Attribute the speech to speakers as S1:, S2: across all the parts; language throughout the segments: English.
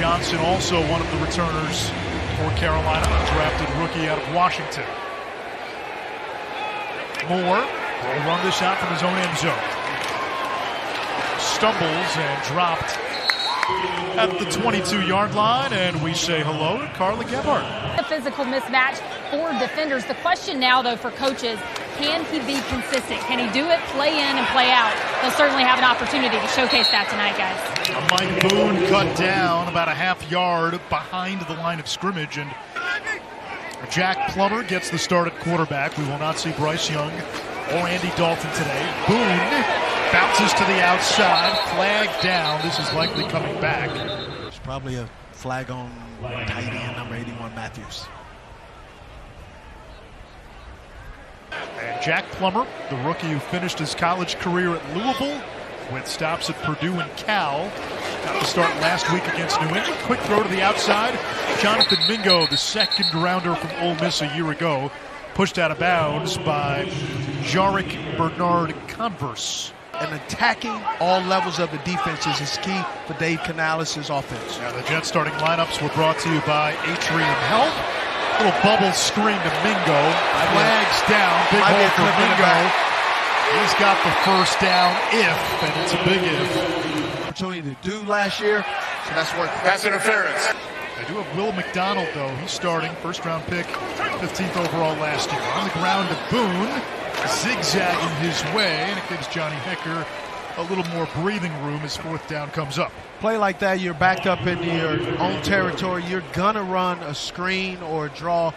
S1: Johnson, also one of the returners for Carolina, drafted rookie out of Washington. Moore will run this out from his own end zone. Stumbles and dropped at the 22-yard line, and we say hello to Carla Gebhardt.
S2: A physical mismatch for defenders. The question now, though, for coaches, can he be consistent? Can he do it, play in and play out? They'll certainly have an opportunity to showcase that tonight, guys.
S1: Mike Boone cut down about a half yard behind the line of scrimmage, and Jack Plummer gets the start at quarterback. We will not see Bryce Young or Andy Dalton today. Boone bounces to the outside, flag down. This is likely coming back.
S3: There's probably a flag on tight end number 81, Matthews.
S1: And Jack Plummer, the rookie who finished his college career at Louisville with stops at Purdue and Cal, got the start last week against New England. Quick throw to the outside. Jonathan Mingo, the second rounder from Ole Miss a year ago, pushed out of bounds by Jarek Bernard Converse.
S3: And attacking all levels of the defenses is key for Dave Canales' offense.
S1: Now the Jets starting lineups were brought to you by Atrium Health. Little bubble screen to Mingo. Flags down. Big hole for Mingo. He's got the first down if, and it's a big if.
S3: Opportunity to do last year, so that's worth
S4: pass interference.
S1: They do have Will McDonald, though. He's starting, first-round pick, 15th overall last year. On the ground to Boone, zigzagging his way, and it gives Johnny Hecker a little more breathing room as fourth down comes up.
S3: Play like that, you're backed up into your own territory. You're going to run a screen or a draw.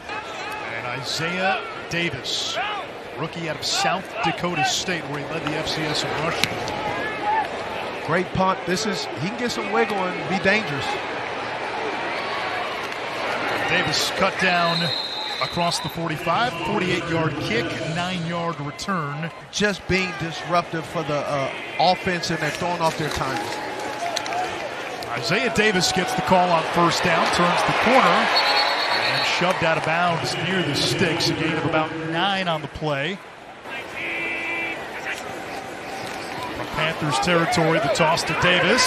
S1: And Isaiah Davis, rookie out of South Dakota State, where he led the FCS in rushing.
S3: Great punt. He can get some wiggle and be dangerous.
S1: Davis cut down across the 45, 48-yard kick, 9-yard return.
S3: Just being disruptive for the offense, and they're throwing off their timing.
S1: Isaiah Davis gets the call on first down, turns the corner, and shoved out of bounds near the sticks. A gain of about 9 on the play. From Panthers territory, the toss to Davis.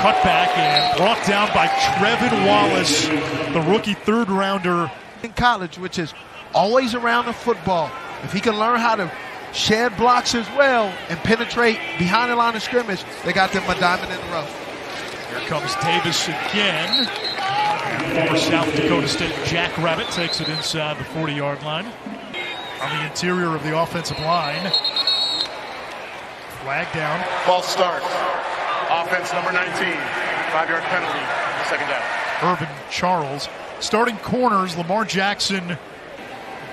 S1: Cut back and brought down by Trevin Wallace, the rookie third-rounder.
S3: In college, which is always around the football. If he can learn how to shed blocks as well and penetrate behind the line of scrimmage, they got them a diamond in the rough.
S1: Here comes Davis again. Former South Dakota State Jackrabbit takes it inside the 40-yard line. On the interior of the offensive line. Flag down.
S4: False start. Offense number 19. 5-yard penalty. Second down.
S1: Irvin Charles. Starting corners, Lamar Jackson,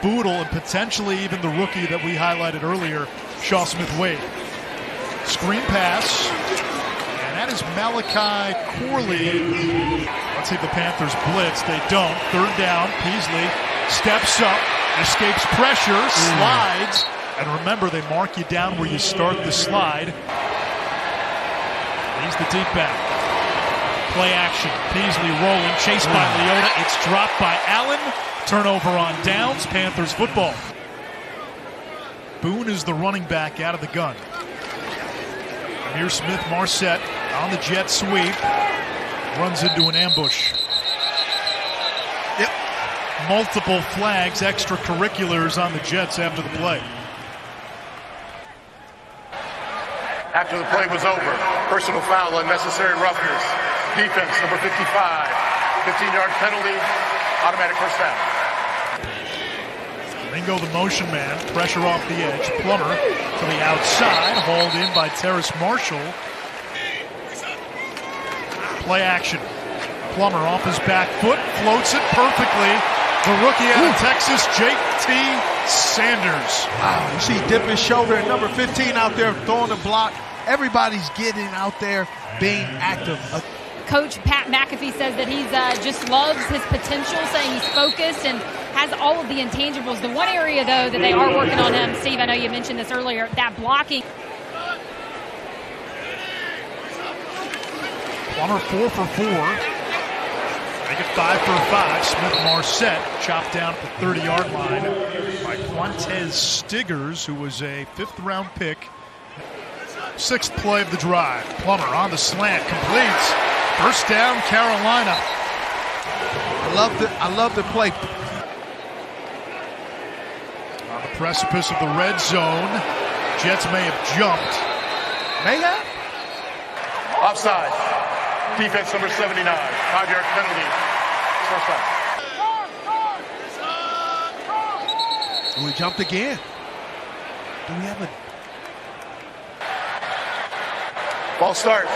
S1: Boodle, and potentially even the rookie that we highlighted earlier, Shaw Smith-Wade. Screen pass. And that is Malachi Corley. Let's see if the Panthers blitz. They don't. Third down. Peasley steps up, escapes pressure, slides. And remember, they mark you down where you start the slide. He's the deep back. Play action. Peasley rolling, chased by Leota. It's dropped by Allen. Turnover on downs. Panthers football. Boone is the running back out of the gun. Amir Smith-Marset on the jet sweep. Runs into an ambush.
S3: Yep.
S1: Multiple flags, extracurriculars on the Jets after the play.
S4: After the play was over, personal foul, unnecessary roughness. Defense, number 55. 15-yard penalty, automatic first down.
S1: Ringo, the motion man, pressure off the edge. Plummer to the outside, hauled in by Terrace Marshall. Play action. Plummer off his back foot, floats it perfectly. The rookie out of Texas, J.T. Sanders.
S3: Wow, you see dip his shoulder, and number 15 out there throwing the block. Everybody's getting out there being active.
S2: Coach Pat McAfee says that he's just loves his potential, saying he's focused and has all of the intangibles. The one area, though, that they are working on him, Steve, I know you mentioned this earlier, that blocking.
S1: Plummer 4 for 4. Make it 5 for 5. Smith-Marset chopped down at the 30-yard line by Quantez Stiggers, who was a 5th-round pick. Sixth play of the drive. Plummer on the slant, completes. First down, Carolina.
S3: I love the play.
S1: On the precipice of the red zone. Jets may have jumped.
S3: May have?
S4: Offside. Defense number 79. 5-yard penalty. First down.
S3: We jumped again. Do we have a...
S4: Ball start.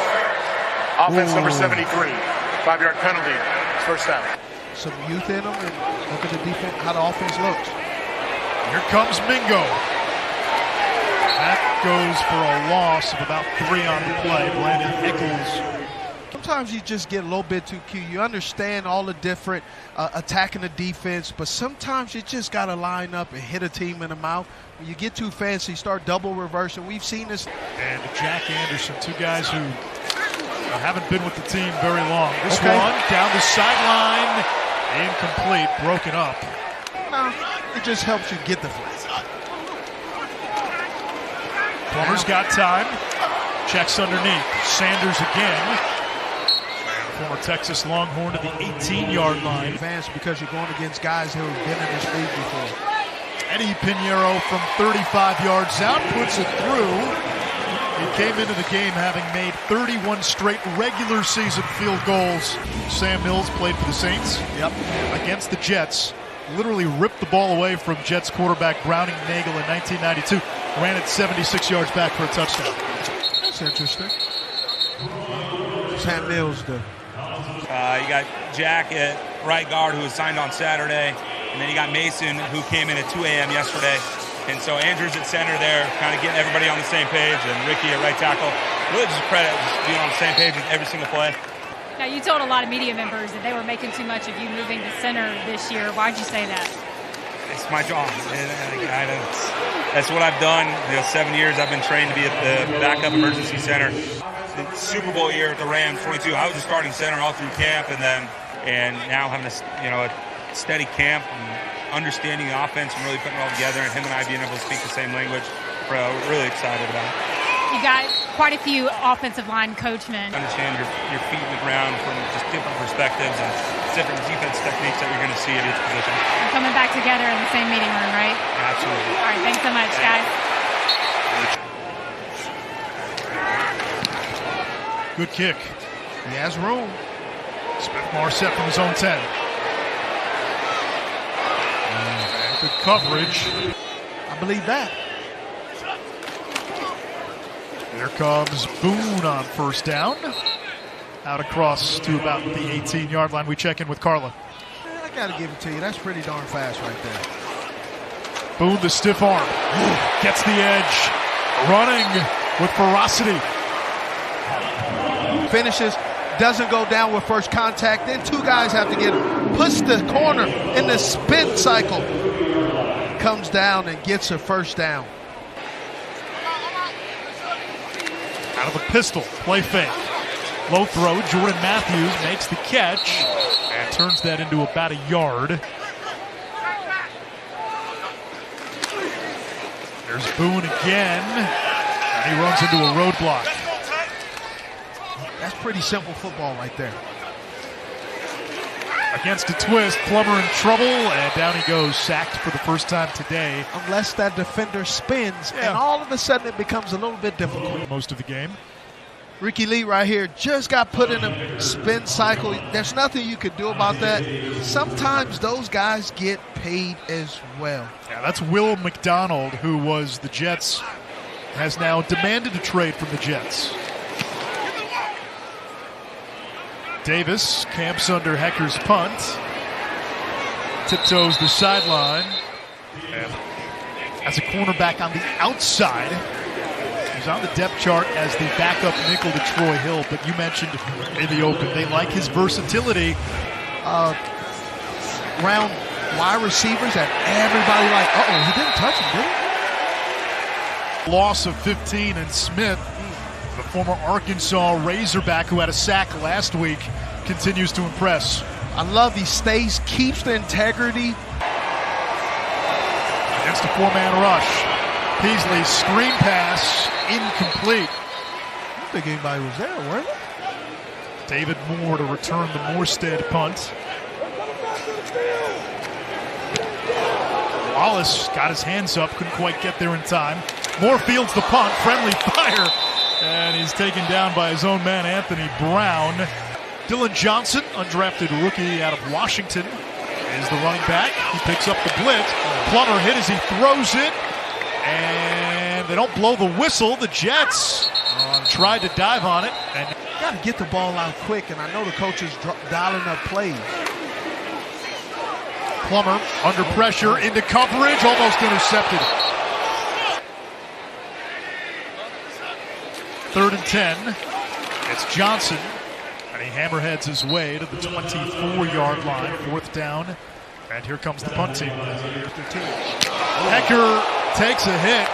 S4: Offense number 73. 5-yard penalty. First down.
S3: Some youth in them, and look at the defense, how the offense looks.
S1: Here comes Mingo. That goes for a loss of about 3 on the play. Brandon Nichols.
S3: Sometimes you just get a little bit too cute. You understand all the different attacking the defense, but sometimes you just got to line up and hit a team in the mouth. When you get too fancy, start double reversing. We've seen this.
S1: And Jack Anderson, two guys who haven't been with the team very long. This one down the sideline, incomplete, broken up.
S3: No, it just helps you get the flag.
S1: Plummer's got time. Checks underneath. Sanders again. Former Texas Longhorn to the 18-yard line.
S3: Advance because you're going against guys who have been in this league before.
S1: Eddie Pinheiro from 35 yards out puts it through. He came into the game having made 31 straight regular season field goals. Sam Mills played for the Saints. Against the Jets. Literally ripped the ball away from Jets quarterback Browning Nagel in 1992. Ran it 76 yards back for a touchdown.
S3: That's interesting. Sam Mills, though.
S5: You got Jack at right guard, who was signed on Saturday, and then you got Mason, who came in at 2 a.m. yesterday. And so Andrew's at center there, kind of getting everybody on the same page, and Ricky at right tackle. Really just a credit, just being on the same page with every single play.
S2: Now, you told a lot of media members that they were making too much of you moving to center this year. Why'd you say that?
S5: It's my job. That's what I've done. 7 years I've been trained to be at the backup emergency center. The Super Bowl year at the Rams, 22, I was a starting center all through camp, and now having a steady camp and understanding the offense and really putting it all together, and him and I being able to speak the same language, we're really excited about it.
S2: You got quite a few offensive line coachmen.
S5: Understand your feet in the ground from just different perspectives and different defense techniques that you're going to see at each position.
S2: You're coming back together in the same meeting room, right?
S5: Absolutely.
S2: All right, thanks so much, guys.
S1: Good kick.
S3: He has room.
S1: Smith-Marset from his own 10. Good coverage.
S3: I believe that.
S1: Here comes Boone on first down. Out across to about the 18-yard line. We check in with Carla.
S3: I got to give it to you. That's pretty darn fast right there.
S1: Boone, the stiff arm. Gets the edge. Running with ferocity.
S3: Finishes, doesn't go down with first contact. Then two guys have to get him. Puts the corner in the spin cycle. Comes down and gets a first down.
S1: Out of the pistol, play fake. Low throw, Jordan Matthews makes the catch and turns that into about a yard. There's Boone again, and he runs into a roadblock.
S3: That's pretty simple football right there.
S1: Against a twist, Plummer in trouble, and down he goes, sacked for the first time today.
S3: Unless that defender spins, and all of a sudden it becomes a little bit difficult.
S1: Most of the game.
S3: Ricky Lee right here just got put in a spin cycle. There's nothing you could do about that. Sometimes those guys get paid as well.
S1: Yeah, that's Will McDonald, who was the Jets, has now demanded a trade from the Jets. Davis camps under Hecker's punt. Tiptoes the sideline. And as a cornerback on the outside, he's on the depth chart as the backup nickel to Troy Hill. But you mentioned in the open, they like his versatility.
S3: Round wide receivers that everybody like, he didn't touch him, did he?
S1: Loss of 15, and Smith, the former Arkansas Razorback who had a sack last week, continues to impress.
S3: I love he stays, keeps the integrity.
S1: Against a four-man rush. Peasley screen pass, incomplete.
S3: think anybody was there, were they?
S1: David Moore to return the Morstead punt. Wallace got his hands up, couldn't quite get there in time. Moore fields the punt, friendly fire, and he's taken down by his own man, Anthony Brown. Dylan Johnson, undrafted rookie out of Washington, is the running back. He picks up the blitz. Plummer hit as he throws it, and they don't blow the whistle. The Jets tried to dive on it. And
S3: got to get the ball out quick, and I know the coach is dialing up plays.
S1: Plummer under pressure, into coverage, almost intercepted. 3rd and 10. It's Johnson, and he hammerheads his way to the 24-yard line. 4th down, and here comes the punt team. Hecker takes a hit,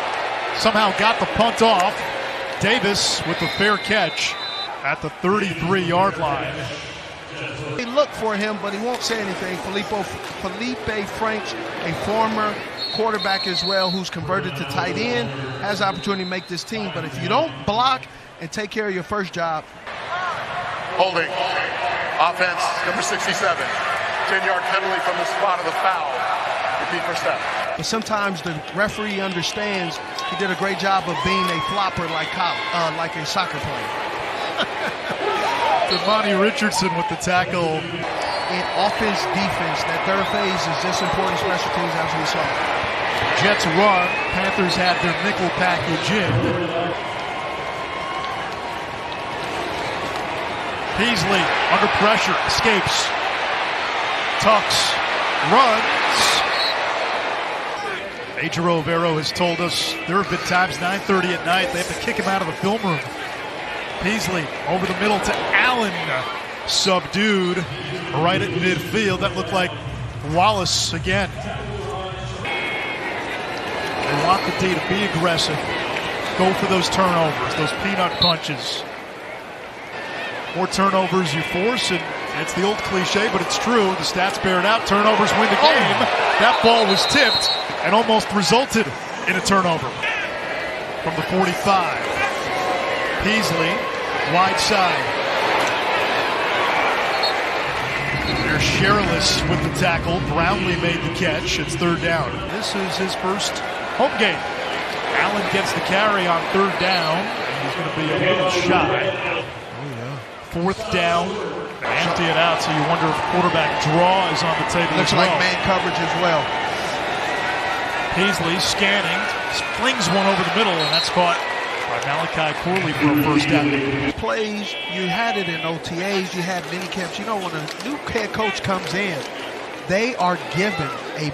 S1: somehow got the punt off. Davis with the fair catch at the 33-yard line.
S3: They look for him, but he won't say anything. Felipe French, a former quarterback as well, who's converted to tight end, has the opportunity to make this team. But if you don't block and take care of your first job.
S4: Holding. Offense, number 67. 10-yard penalty from the spot of the foul. Repeat first step.
S3: But sometimes the referee understands he did a great job of being a flopper like a soccer player.
S1: Devontae Richardson with the tackle.
S3: In offense, defense, that third phase is just important special teams as we saw.
S1: Jets run. Panthers had their nickel package in. Beasley under pressure, escapes. Tucks, runs. Adrian Overo has told us there have been times 9:30 at night they have to kick him out of the film room. Beasley over the middle to Allen, subdued right at midfield. That looked like Wallace again. They want the D to be aggressive. Go for those turnovers, those peanut punches. More turnovers you force, and it's the old cliche, but it's true. The stats bear it out. Turnovers win the game. That ball was tipped and almost resulted in a turnover. From the 45. Beasley, wide side. There's Sherrillis with the tackle. Brownlee made the catch. It's 3rd down. This is his first home game. Allen gets the carry on 3rd down. He's going to be a little shy. 4th down. They empty it out, so you wonder if quarterback draw is on the table.
S3: Looks like man coverage as well.
S1: Beasley scanning, flings one over the middle, and that's caught by Malachi Corley for a first down.
S3: Plays, you had it in OTAs, you had mini camps. You know, when a new head coach comes in, they are given a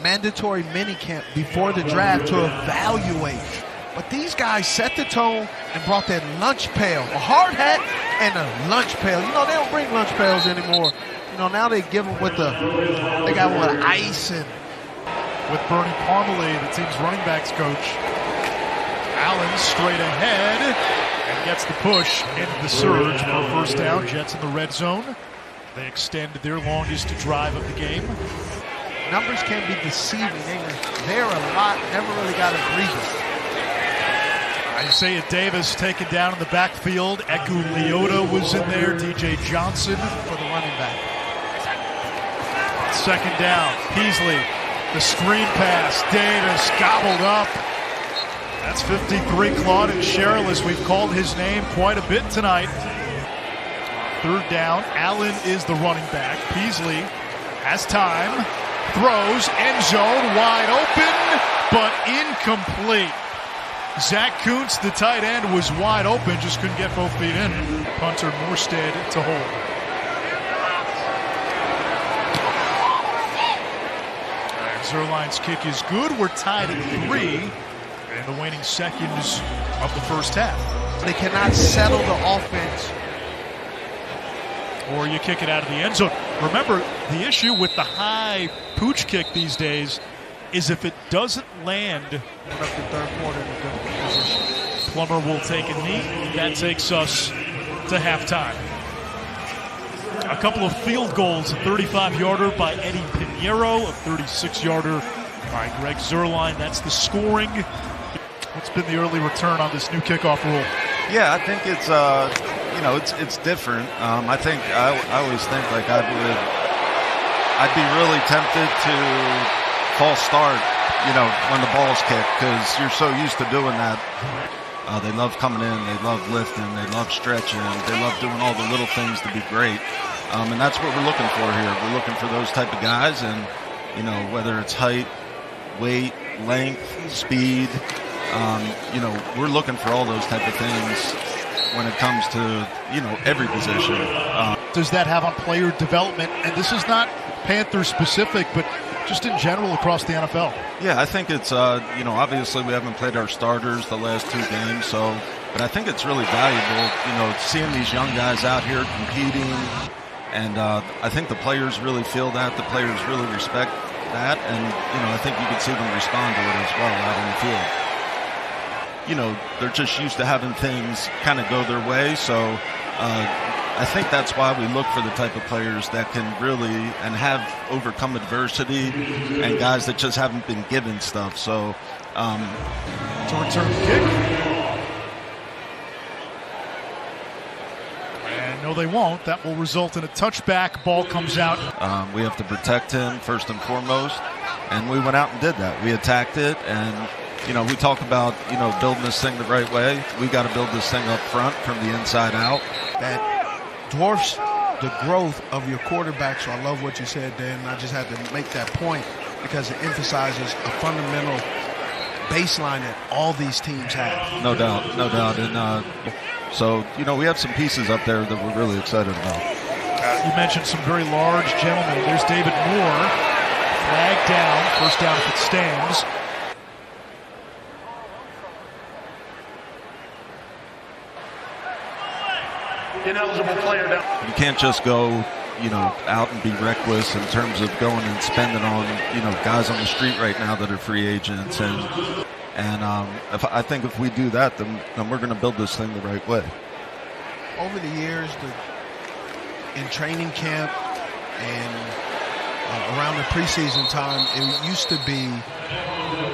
S3: mandatory mini camp before the draft to evaluate. But these guys set the tone and brought that lunch pail, a hard hat and a lunch pail. You know, they don't bring lunch pails anymore. You know, now they give them with they got one with ice and.
S1: With Bernie Parmalee, the team's running backs coach. Allen straight ahead and gets the push into the surge for a first down. Jets in the red zone. They extend their longest drive of the game.
S3: Numbers can be deceiving. They're a lot, never really got a breather.
S1: Isaiah Davis taken down in the backfield. Eku Leota was in there. DJ Johnson for the running back. 2nd down. Beasley. The screen pass, Davis gobbled up. That's 53, Claude and Sherrillis. We've called his name quite a bit tonight. 3rd down, Allen is the running back. Beasley has time, throws, end zone, wide open, but incomplete. Zach Kuntz, the tight end, was wide open, just couldn't get both feet in. Punter Morstead to hold. Zerline's kick is good. We're tied at 3 in the waning seconds of the first half.
S3: They cannot settle the offense.
S1: Or you kick it out of the end zone. Remember, the issue with the high pooch kick these days is if it doesn't land.
S3: Up the 3rd quarter in a good position.
S1: Plummer will take a knee. That takes us to halftime. A couple of field goals, a 35-yarder by Eddie Pinheiro, a 36-yarder by Greg Zerline. That's the scoring. What's been the early return on this new kickoff rule?
S6: Yeah, I think it's it's different. I think I always think like I'd be really tempted to false start, when the ball's kicked, because you're so used to doing that. They love coming in, they love lifting, they love stretching, they love doing all the little things to be great, and that's what we're looking for here. We're looking for those type of guys, and whether it's height, weight, length, speed. We're looking for all those type of things when it comes to, every position.
S1: Does that have on player development? And this is not Panthers specific, but just in general across the NFL.
S6: Yeah, I think it's, obviously we haven't played our starters the last 2 games, but I think it's really valuable, seeing these young guys out here competing. And I think the players really feel that. The players really respect that. And, I think you can see them respond to it as well out in the field. They're just used to having things kind of go their way. So I think that's why we look for the type of players that can really and have overcome adversity, and guys that just haven't been given stuff. So
S1: to return the kick. And no, they won't. That will result in a touchback. Ball comes out.
S6: We have to protect him first and foremost, and we went out and did that. We attacked it, and we talk about, building this thing the right way. We got to build this thing up front from the inside out.
S3: That dwarfs the growth of your quarterback, so I love what you said, Dan. I just had to make that point because it emphasizes a fundamental baseline that all these teams have.
S6: No doubt. And so, we have some pieces up there that we're really excited about.
S1: You mentioned some very large gentlemen. There's David Moore. Flag down. First down if it stands.
S4: Ineligible player down.
S6: You can't just go, out and be reckless in terms of going and spending on, guys on the street right now that are free agents. And I think if we do that, then we're going to build this thing the right way.
S3: Over the years, in training camp and around the preseason time, it used to be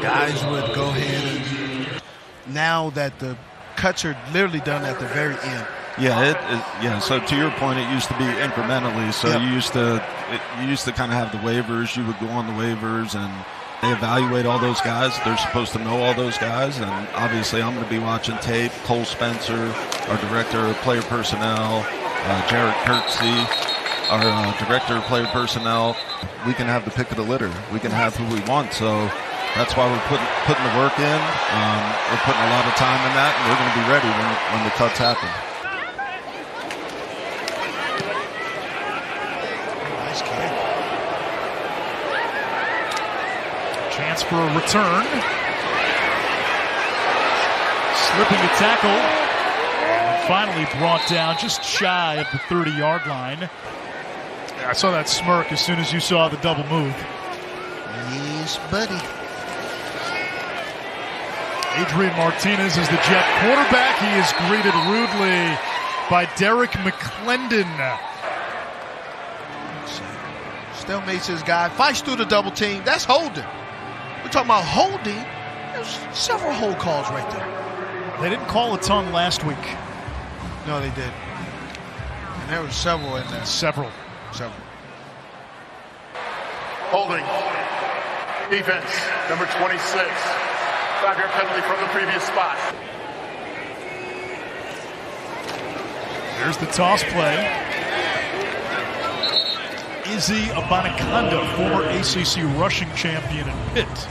S3: guys would go ahead and now that the cuts are literally done at the very end.
S6: Yeah, So to your point, it used to be incrementally. So you used to kind of have the waivers. You would go on the waivers, and they evaluate all those guys. They're supposed to know all those guys, and obviously, I'm going to be watching tape. Cole Spencer, our director of player personnel, Jarrett Kirksey, our director of player personnel. We can have the pick of the litter. We can have who we want. So that's why we're putting the work in. We're putting a lot of time in that, and we're going to be ready when the cuts happen.
S1: Chance for a return. Slipping a tackle. And finally brought down just shy of the 30-yard line. I saw that smirk as soon as you saw the double move.
S3: Yes, buddy.
S1: Adrian Martinez is the Jet quarterback. He is greeted rudely by Derek McClendon.
S3: Stalemates his guy. Fights through the double team. That's holding. We're talking about holding. There's several hold calls right there.
S1: They didn't call a ton last week.
S3: No, they did. And there were several in there.
S1: Several.
S4: Holding. Defense, number 26. 5-yard penalty from the previous spot.
S1: There's the toss play. Izzy Abanikanda, former ACC rushing champion in Pitt.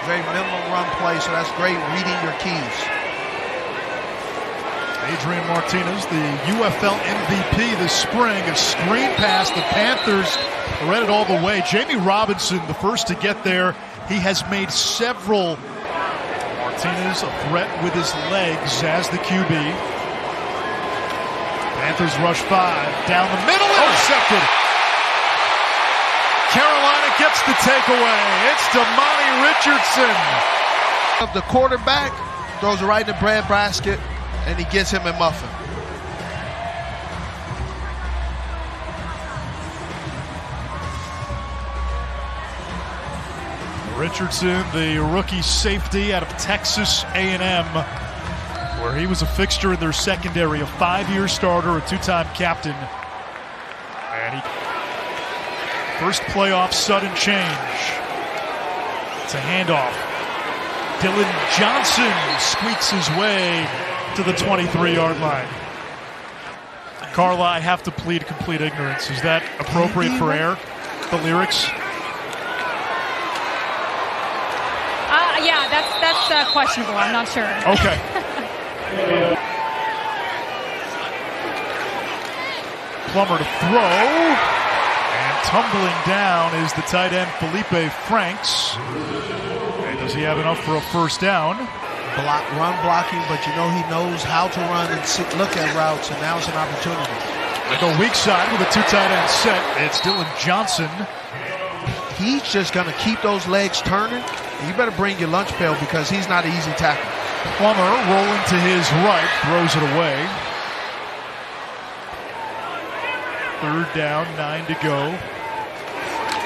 S3: Very minimal run play, so that's great reading your keys.
S1: Adrian Martinez, the UFL MVP this spring, a screen pass. The Panthers read it all the way. Jamie Robinson, the first to get there. He has made several. Martinez, a threat with his legs as the QB. Panthers rush 5. Down the middle, intercepted. Carolina gets the takeaway. It's Damani Richardson.
S3: The quarterback throws it right in the bread basket, and he gets him a muffin.
S1: Richardson, the rookie safety out of Texas A&M, where he was a fixture in their secondary, a 5-year starter, a 2-time captain. And first playoff sudden change. It's a handoff. Dylan Johnson squeaks his way to the 23-yard line. Carla, I have to plead complete ignorance. Is that appropriate for air? The lyrics?
S2: Yeah, that's questionable. I'm not sure.
S1: Okay. Plummer to throw. And tumbling down is the tight end Felipe Franks. And does he have enough for a first down?
S3: Run blocking, but he knows how to run and look at routes, and now it's an opportunity.
S1: They go weak side with a 2 tight end set. It's Dylan Johnson.
S3: He's just going to keep those legs turning. You better bring your lunch pail because he's not an easy tackle.
S1: Plummer rolling to his right, throws it away. 3rd down, 9 to go.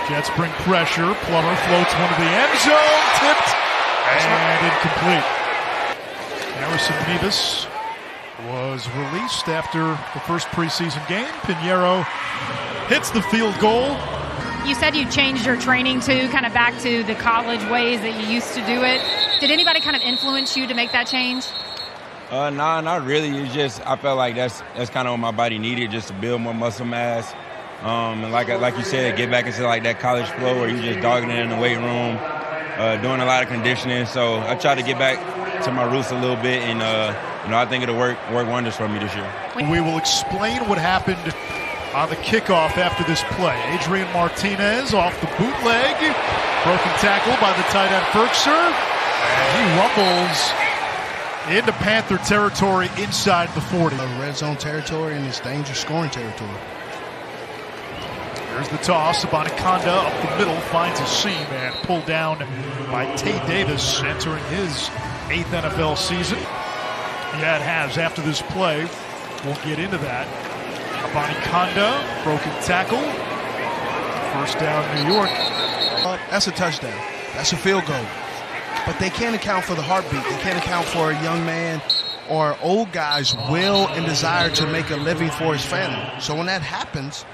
S1: Jets bring pressure. Plummer floats one to the end zone, tipped, and incomplete. Harrison Nevis was released after the first preseason game. Pinheiro hits the field goal.
S2: You said you changed your training to kind of back to the college ways that you used to do it. Did anybody kind of influence you to make that change?
S7: Nah, not really. It's just I felt like that's kind of what my body needed, just to build more muscle mass. And like you said, get back into like that college flow where you just dogging it in the weight room, doing a lot of conditioning. So I try to get back to my roots a little bit, and I think it'll work wonders for me this year.
S1: We will explain what happened on the kickoff after this play. Adrian Martinez off the bootleg. Broken tackle by the tight end Ferkser. And he rumbles into Panther territory inside the 40.
S3: Red zone territory, and it's dangerous scoring territory.
S1: Here's the toss. Abanikanda up the middle, finds a seam and pulled down by Tay Davis, entering his 8th NFL season. Yeah, it has after this play. We'll get into that. Abanikanda, broken tackle. First down, New York.
S3: That's a touchdown. That's a field goal. But they can't account for the heartbeat. They can't account for a young man or old guy's will and desire to make a living for his family. So when that happens,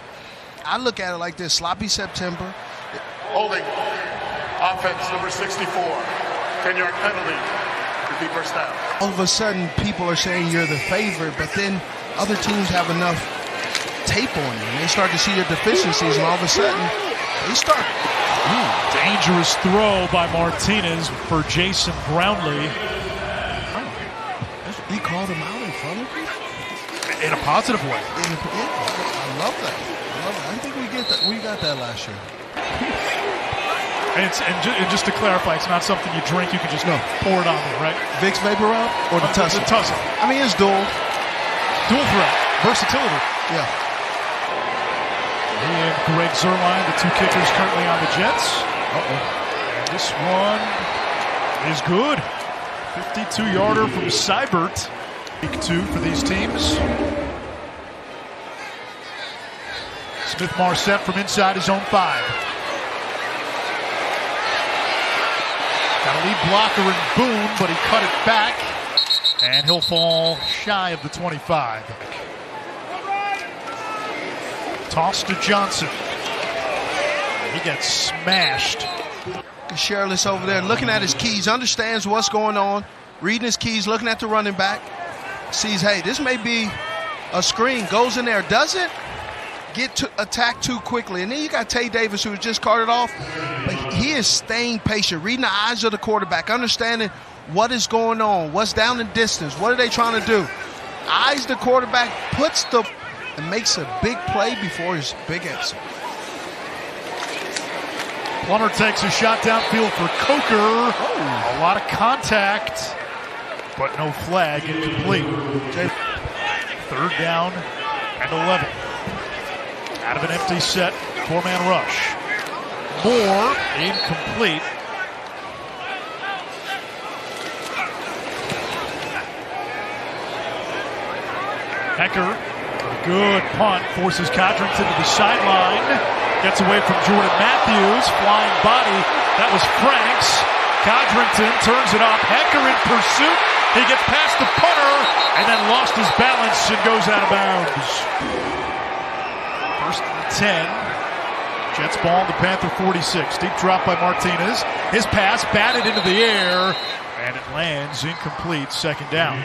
S3: I look at it like this: sloppy September.
S4: Holding. Offense number 64. 10-yard penalty. Repeat first down.
S3: All of a sudden, people are saying you're the favorite, but then other teams have enough tape on you, and they start to see your deficiencies, and all of a sudden, they start.
S1: Dangerous throw by Martinez for Jason Brownlee.
S3: He called him out in front of you?
S1: In a positive way.
S3: I love that. I think we got that last year.
S1: And just to clarify, it's not something you drink. You can just pour it on there, right?
S3: Vicks Vapor Rub or the Tussin?
S1: The Tussin.
S3: I mean, it's dual
S1: threat, versatility.
S3: Yeah.
S1: And Greg Zuerlein, the 2 kickers currently on the Jets. And this one is good. 52-yarder from Seibert. Week 2 for these teams. Smith-Marset from inside his own 5. Got a lead blocker in Boone, but he cut it back. And he'll fall shy of the 25. Toss to Johnson. He gets smashed.
S3: Sherlis over there looking at his keys, understands what's going on, reading his keys, looking at the running back, sees, hey, this may be a screen, goes in there, doesn't get to attack too quickly. And then you got Tay Davis, who was just carted off, but he is staying patient, reading the eyes of the quarterback, understanding what is going on, what's down in distance, what are they trying to do. Eyes the quarterback, puts the and makes a big play before his big answer.
S1: Plummer takes a shot downfield for Coker. A lot of contact, but no flag, incomplete. 3rd down and 11. Out of an empty set, 4-man rush. Moore, incomplete. Hecker, good punt, forces Codrington to the sideline. Gets away from Jordan Matthews, flying body. That was Franks. Codrington turns it off. Hecker in pursuit, He gets past the punter and then lost his balance and goes out of bounds. First and 10. Jets ball on the Panther 46. Deep drop by Martinez. His pass batted into the air, and it lands incomplete. Second down.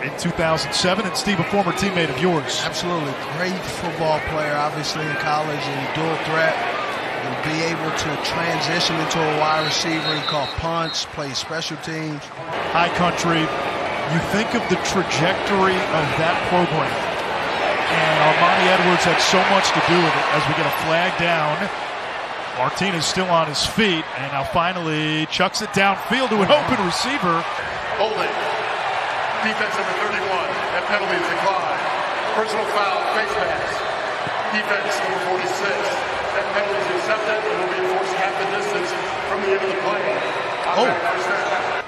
S1: In 2007, and Steve, a former teammate of yours.
S3: Absolutely. Great football player, obviously, in college, and dual threat. And be able to transition into a wide receiver. He called punts, plays special teams.
S1: High country. You think of the trajectory of that program. And Armani Edwards had so much to do with it as we get a flag down. Martinez still on his feet, and now finally chucks it downfield to an open receiver.
S4: Holding. Defense number 31. That penalty is declined. Personal foul, face mask. Defense number 46. That penalty is accepted and will be enforced half the distance from the end of the play. First down.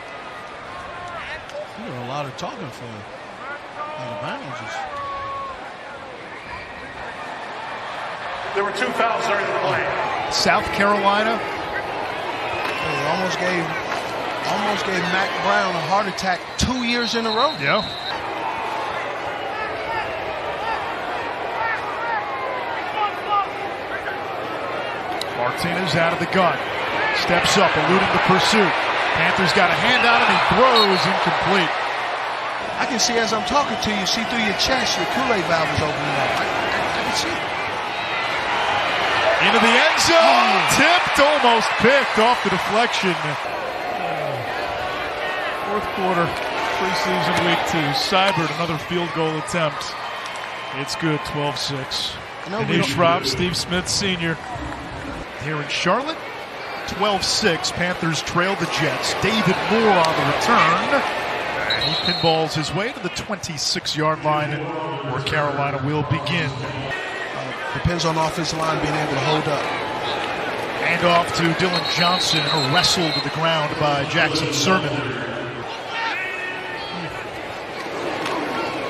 S3: A lot of talking for him. Out of bounds.
S4: There were 2 fouls during the play.
S1: South Carolina.
S3: They almost gave Mac Brown a heart attack 2 years in a row.
S1: Yeah. Martinez out of the gun. Steps up, eluding the pursuit. Panthers got a hand on him. He throws incomplete.
S3: I can see as I'm talking to you, see through your chest, your Kool-Aid valve is opening up. I can see it.
S1: Into the end zone. Tipped, almost picked off the deflection. Fourth quarter, preseason week 2. Seibert, another field goal attempt. It's good, 12-6. Anish Robb, Steve Smith Sr. Here in Charlotte, 12-6. Panthers trail the Jets. David Moore on the return. And he pinballs his way to the 26-yard line where Carolina will begin.
S3: Depends on the offensive line being able to hold up.
S1: Hand off to Dylan Johnson, wrestled to the ground by Jackson Sermon.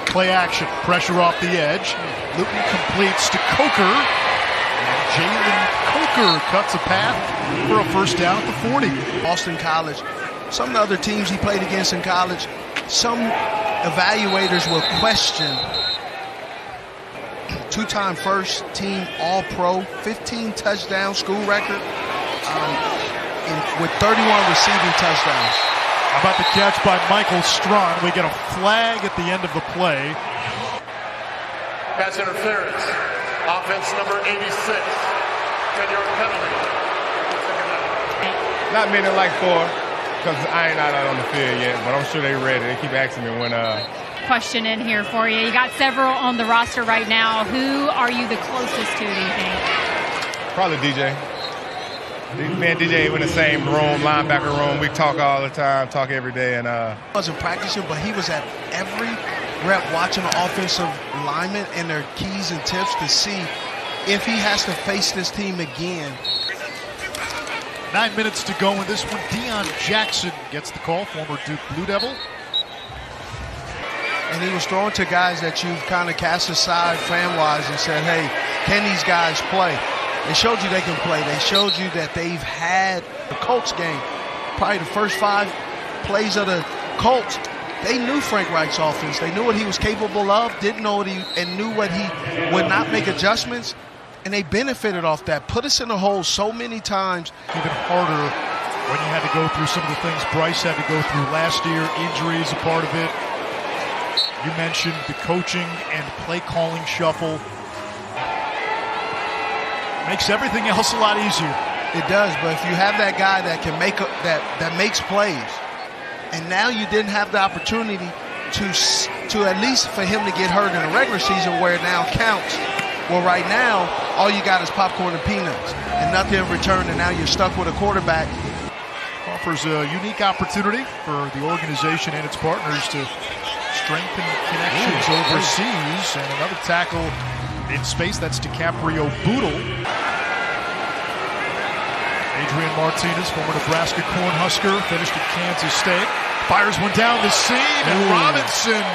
S1: Play action, pressure off the edge. Luton completes to Coker. And Jalen Coker cuts a path for a first down at the 40.
S3: Boston College. Some of the other teams he played against in college, some evaluators will question. 2-time first team All-Pro, 15 touchdown school record with 31 receiving touchdowns.
S1: How about the catch by Michael Strawn? We get a flag at the end of the play.
S4: Pass interference. Offense number 86. 10-yard penalty.
S8: Not many like 4, because I ain't out on the field yet, but I'm sure they ready. They keep asking me when
S2: question in here for you. You got several on the roster right now. Who are you the closest to, do you think?
S8: Probably DJ. Me and DJ were in the same room, linebacker room. We talk all the time, talk every day. And
S3: wasn't practicing, but he was at every rep watching the offensive linemen and their keys and tips to see if he has to face this team again.
S1: 9 minutes to go in this one. Deion Jackson gets the call, former Duke Blue Devil.
S3: And he was throwing to guys that you've kind of cast aside fan-wise and said, hey, can these guys play? They showed you they can play. They showed you that they've had the Colts game. Probably the first 5 plays of the Colts, they knew Frank Reich's offense. They knew what he was capable of, didn't know what and knew what he would not make adjustments, and they benefited off that. Put us in a hole so many times.
S1: Even harder when you had to go through some of the things Bryce had to go through last year. Injuries a part of it. You mentioned the coaching and play calling shuffle. Makes everything else a lot easier.
S3: It does, but if you have that guy that can make that makes plays, and now you didn't have the opportunity to at least for him to get hurt in the regular season where it now counts. Well, right now, all you got is popcorn and peanuts and nothing in return, and now you're stuck with a quarterback.
S1: Offers a unique opportunity for the organization and its partners to strengthen connections overseas. And another tackle in space, that's DiCaprio Boodle. Adrian Martinez, former Nebraska Cornhusker, finished at Kansas State. Fires one down the seam, and Robinson,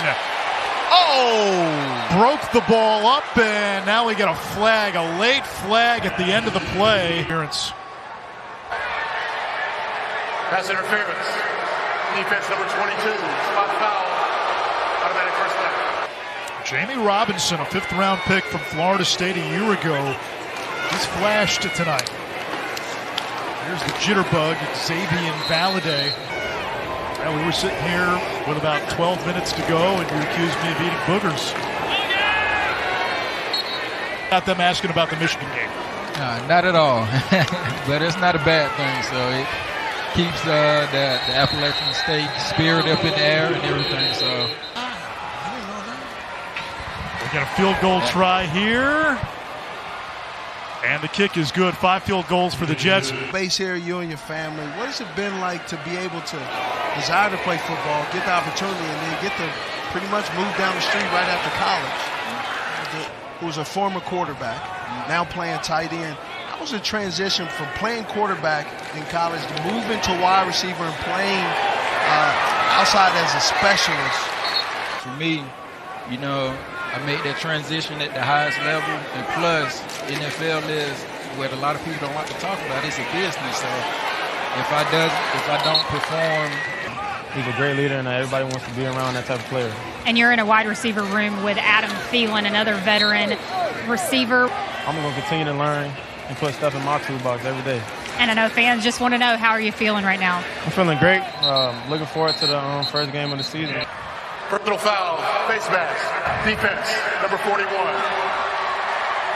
S1: broke the ball up, and now we get a flag, a late flag at the end of the play.
S4: Pass interference. Defense number 22, spot foul, automatic first down.
S1: Jamie Robinson, a 5th-round pick from Florida State a year ago. He's flashed tonight. Here's the jitterbug, Xavier Valladay. Now, we were sitting here with about 12 minutes to go, and you accused me of eating boogers. Got them asking about the Michigan game.
S9: Not at all, but it's not a bad thing. So it keeps the Appalachian State spirit up in the air and everything. So
S1: we got a field goal try here. And the kick is good. 5 field goals for the Jets.
S3: Base here, you and your family. What has it been like to be able to desire to play football, get the opportunity, and then get to pretty much move down the street right after college? Who was a former quarterback, now playing tight end. How was the transition from playing quarterback in college to moving to wide receiver and playing outside as a specialist?
S9: For me, you know, I made that transition at the highest level, and plus, NFL is what a lot of people don't like to talk about. It's a business, so if I don't perform,
S10: he's a great leader, and everybody wants to be around that type of player.
S2: And you're in a wide receiver room with Adam Thielen, another veteran receiver.
S10: I'm going to continue to learn and put stuff in my toolbox every day.
S2: And I know fans just want to know, how are you feeling right now?
S10: I'm feeling great. Looking forward to the first game of the season.
S4: Personal foul, face mask, defense, number 41.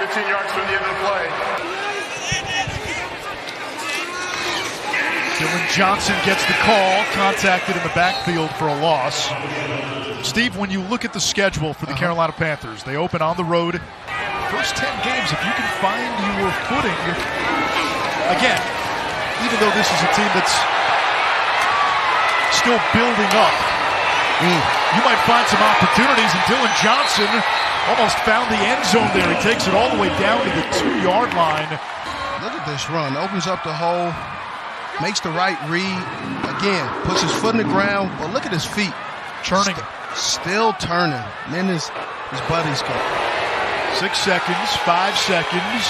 S4: 15 yards from the end of the play.
S1: Dylan Johnson gets the call, contacted in the backfield for a loss. Steve, when you look at the schedule for the Carolina Panthers, they open on the road. First 10 games, if you can find your footing, again, even though this is a team that's still building up, you might find some opportunities, and Dylan Johnson almost found the end zone there. He takes it all the way down to the 2-yard line.
S3: Look at this run. Opens up the hole, makes the right read. Again, puts his foot in the ground, but look at his feet.
S1: Turning.
S3: Still turning. And then his buddies go.
S1: 6 seconds, 5 seconds.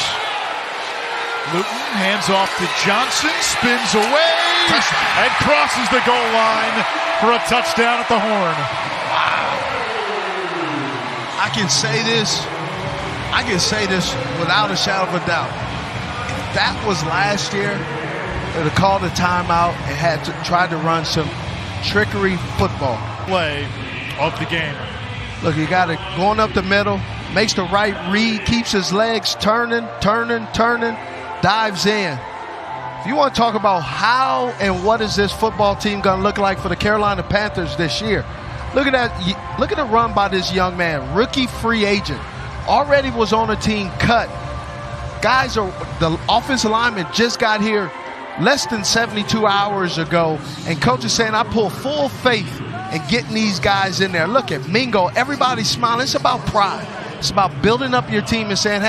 S1: Luton hands off to Johnson, spins away, and crosses the goal line for a touchdown at the horn.
S3: Wow. I can say this without a shadow of a doubt. If that was last year, they would have called a timeout and had to try to run some trickery football.
S1: Play of the game.
S3: Look, you got it going up the middle, makes the right read, keeps his legs turning, dives in. If you want to talk about how and what is this football team going to look like for the Carolina Panthers this year, look at that. Look at the run by this young man, rookie free agent. Already was on a team cut. The offensive lineman just got here less than 72 hours ago, and coach is saying, I pull full faith in getting these guys in there. Look at Mingo. Everybody's smiling. It's about pride. It's about building up your team and saying, hey,